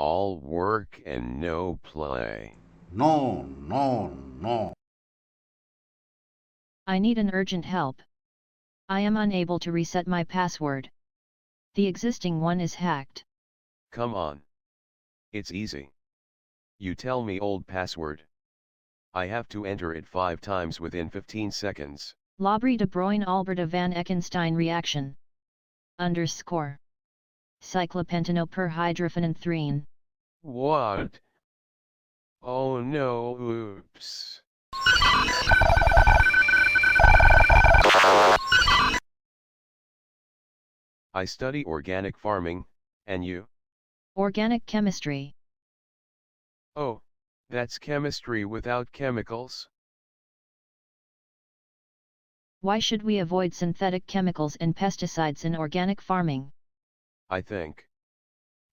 All work and no play. No, no, no. I need an urgent help. I am unable to reset my password. The existing one is hacked. Come on. It's easy. You tell me old password. I have to enter it 5 times within 15 seconds. Labrie de Bruyne Alberta van Eckenstein reaction. Underscore. Cyclopentanoperhydrophenanthrene. What? Oh no, oops. I study organic farming, and you? Organic chemistry. Oh, that's chemistry without chemicals? Why should we avoid synthetic chemicals and pesticides in organic farming? I think.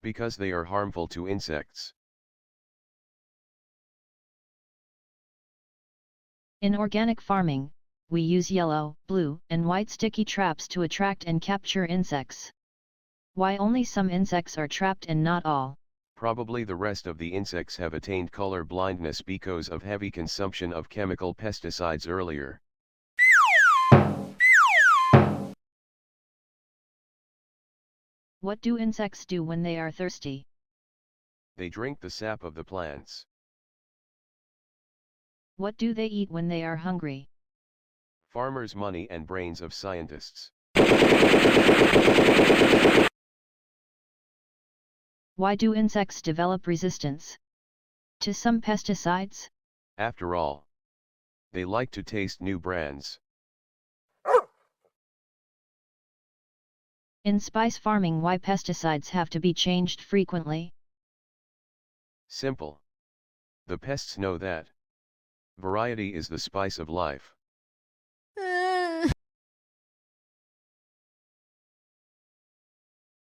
Because they are harmful to insects. In organic farming, we use yellow, blue, and white sticky traps to attract and capture insects. Why only some insects are trapped and not all? Probably the rest of the insects have attained color blindness because of heavy consumption of chemical pesticides earlier. What do insects do when they are thirsty? They drink the sap of the plants. What do they eat when they are hungry? Farmers' money and brains of scientists. Why do insects develop resistance to some pesticides? After all, they like to taste new brands. In spice farming, why pesticides have to be changed frequently? Simple. The pests know that variety is the spice of life.